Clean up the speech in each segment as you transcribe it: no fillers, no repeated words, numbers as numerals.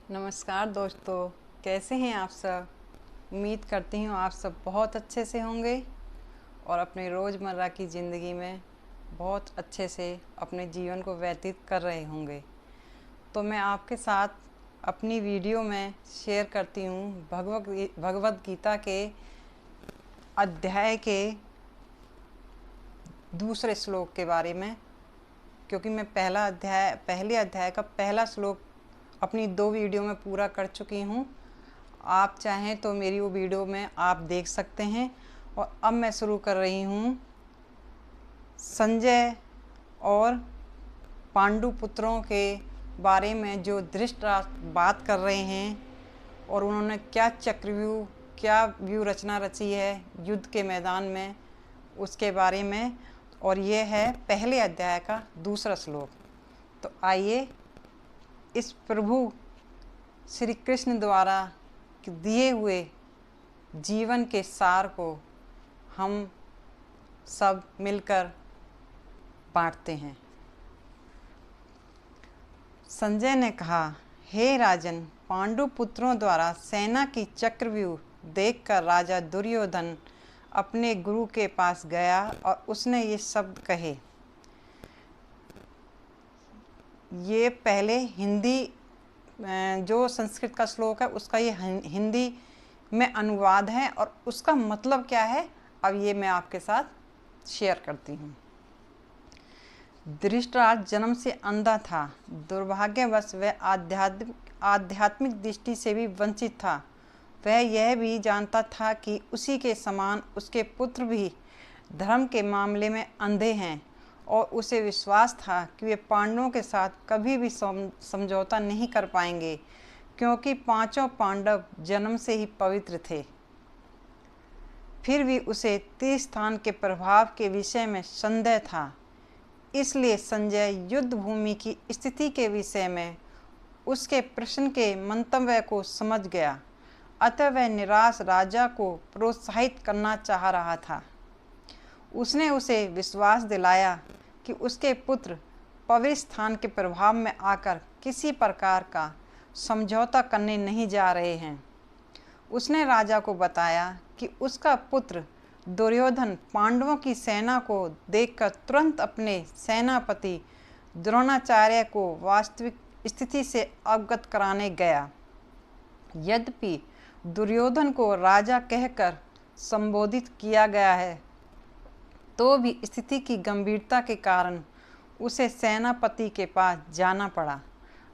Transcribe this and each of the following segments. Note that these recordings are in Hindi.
नमस्कार दोस्तों, कैसे हैं आप सब। उम्मीद करती हूँ आप सब बहुत अच्छे से होंगे और अपने रोज़मर्रा की ज़िंदगी में बहुत अच्छे से अपने जीवन को व्यतीत कर रहे होंगे। तो मैं आपके साथ अपनी वीडियो में शेयर करती हूँ भगवत गीता के अध्याय के दूसरे श्लोक के बारे में, क्योंकि मैं पहले अध्याय का पहला श्लोक अपनी 2 वीडियो में पूरा कर चुकी हूँ। आप चाहें तो मेरी वो वीडियो में आप देख सकते हैं। और अब मैं शुरू कर रही हूँ संजय और पांडु पुत्रों के बारे में, जो धृतराष्ट्र बात कर रहे हैं और उन्होंने क्या चक्रव्यूह, क्या व्यूह रचना रची है युद्ध के मैदान में, उसके बारे में। और ये है पहले अध्याय का दूसरा श्लोक। तो आइए इस प्रभु श्री कृष्ण द्वारा दिए हुए जीवन के सार को हम सब मिलकर बांटते हैं। संजय ने कहा, हे राजन, पांडु पुत्रों द्वारा सेना की चक्रव्यूह देखकर राजा दुर्योधन अपने गुरु के पास गया और उसने ये शब्द कहे। ये पहले हिंदी जो संस्कृत का श्लोक है उसका ये हिंदी में अनुवाद है और उसका मतलब क्या है अब ये मैं आपके साथ शेयर करती हूँ। धृतराष्ट्र जन्म से अंधा था। दुर्भाग्यवश वह आध्यात्मिक दृष्टि से भी वंचित था। वह यह भी जानता था कि उसी के समान उसके पुत्र भी धर्म के मामले में अंधे हैं और उसे विश्वास था कि वे पांडवों के साथ कभी भी समझौता नहीं कर पाएंगे, क्योंकि पांचों पांडव जन्म से ही पवित्र थे। फिर भी उसे तीर्थस्थान के प्रभाव के विषय में संदेह था। इसलिए संजय युद्ध भूमि की स्थिति के विषय में उसके प्रश्न के मंतव्य को समझ गया। अतः वह निराश राजा को प्रोत्साहित करना चाह रहा था। उसने उसे विश्वास दिलाया कि उसके पुत्र पवित्र स्थान के प्रभाव में आकर किसी प्रकार का समझौता करने नहीं जा रहे हैं। उसने राजा को बताया कि उसका पुत्र दुर्योधन पांडवों की सेना को देखकर तुरंत अपने सेनापति द्रोणाचार्य को वास्तविक स्थिति से अवगत कराने गया। यद्यपि दुर्योधन को राजा कहकर संबोधित किया गया है, तो भी स्थिति की गंभीरता के कारण उसे सेनापति के पास जाना पड़ा।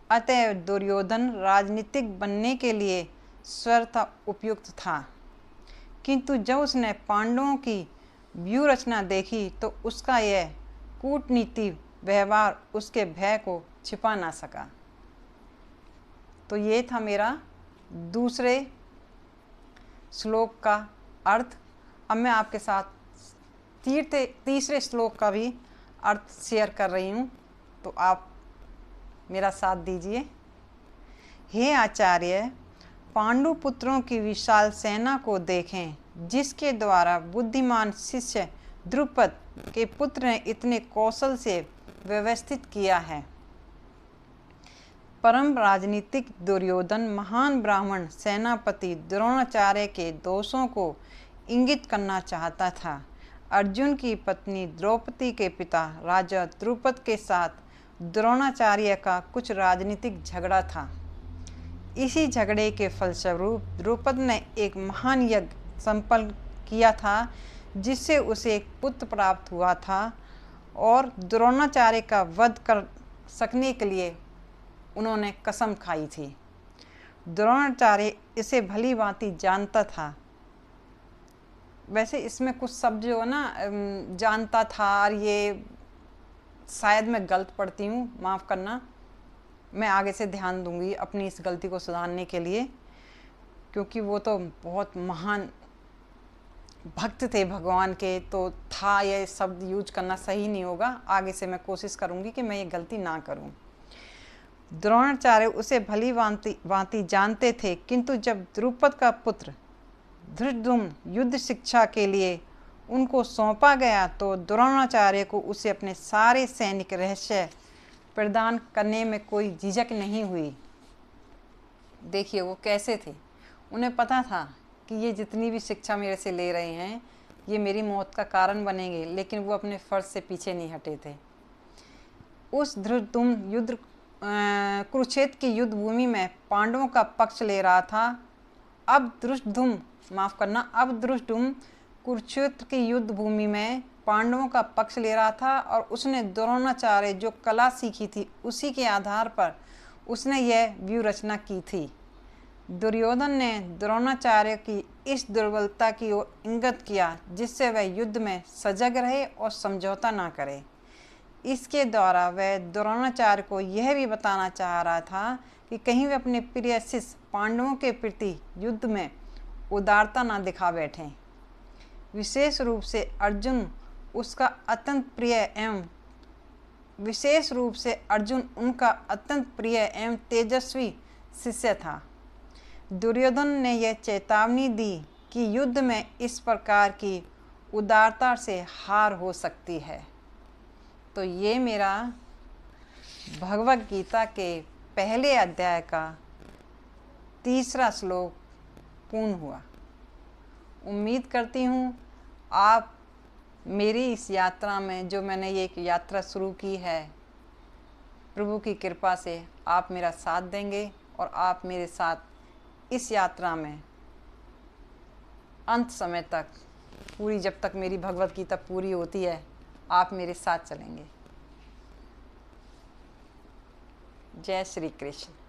अतः दुर्योधन राजनीतिक बनने के लिए स्वतः उपयुक्त था। किंतु जब उसने पांडवों की व्यूह रचना देखी तो उसका यह कूटनीति व्यवहार उसके भय को छिपा ना सका। तो ये था मेरा दूसरे श्लोक का अर्थ। अब मैं आपके साथ तीसरे श्लोक का भी अर्थ शेयर कर रही हूँ, तो आप मेरा साथ दीजिए। हे आचार्य, पांडु पुत्रों की विशाल सेना को देखें, जिसके द्वारा बुद्धिमान शिष्य द्रुपद के पुत्र ने इतने कौशल से व्यवस्थित किया है। परम राजनीतिक दुर्योधन महान ब्राह्मण सेनापति द्रोणाचार्य के दोषों को इंगित करना चाहता था। अर्जुन की पत्नी द्रौपदी के पिता राजा द्रुपद के साथ द्रोणाचार्य का कुछ राजनीतिक झगड़ा था। इसी झगड़े के फलस्वरूप द्रुपद ने एक महान यज्ञ संपन्न किया था, जिससे उसे एक पुत्र प्राप्त हुआ था और द्रोणाचार्य का वध कर सकने के लिए उन्होंने कसम खाई थी। द्रोणाचार्य इसे भली भांति जानता था। वैसे इसमें कुछ शब्द जो है ना, जानता था, और ये शायद मैं गलत पढ़ती हूँ, माफ़ करना। मैं आगे से ध्यान दूंगी अपनी इस गलती को सुधारने के लिए, क्योंकि वो तो बहुत महान भक्त थे भगवान के, तो था ये शब्द यूज करना सही नहीं होगा। आगे से मैं कोशिश करूंगी कि मैं ये गलती ना करूं। द्रोणाचार्य उसे भली भांति जानते थे, किंतु जब द्रुपद का पुत्र धृतद्युम्न युद्ध शिक्षा के लिए उनको सौंपा गया तो द्रोणाचार्य को उसे अपने सारे सैनिक रहस्य प्रदान करने में कोई झिझक नहीं हुई। देखिए वो कैसे थे। उन्हें पता था कि ये जितनी भी शिक्षा मेरे से ले रहे हैं ये मेरी मौत का कारण बनेंगे, लेकिन वो अपने फ़र्ज से पीछे नहीं हटे थे। उस धृष्टद्युम्न कुरुक्षेत्र की युद्ध भूमि में पांडवों का पक्ष ले रहा था। अब धृष्टद्युम्न कुरुक्षेत्र की युद्ध भूमि में पांडवों का पक्ष ले रहा था और उसने द्रोणाचार्य जो कला सीखी थी उसी के आधार पर उसने यह व्यूह रचना की थी। दुर्योधन ने द्रोणाचार्य की इस दुर्बलता की ओर इंगित किया जिससे वह युद्ध में सजग रहे और समझौता ना करे। इसके द्वारा वह द्रोणाचार्य को यह भी बताना चाह रहा था कि कहीं वे अपने प्रिय शिष्य पांडवों के प्रति युद्ध में उदारता ना दिखा बैठें। विशेष रूप से अर्जुन उनका अत्यंत प्रिय एवं तेजस्वी शिष्य था। दुर्योधन ने यह चेतावनी दी कि युद्ध में इस प्रकार की उदारता से हार हो सकती है। तो ये मेरा भगवद गीता के पहले अध्याय का 3रा श्लोक पूर्ण हुआ। उम्मीद करती हूँ आप मेरी इस यात्रा में, जो मैंने ये एक यात्रा शुरू की है, प्रभु की कृपा से आप मेरा साथ देंगे और आप मेरे साथ इस यात्रा में अंत समय तक पूरी, जब तक मेरी भगवद गीता पूरी होती है, आप मेरे साथ चलेंगे। जय श्री कृष्ण।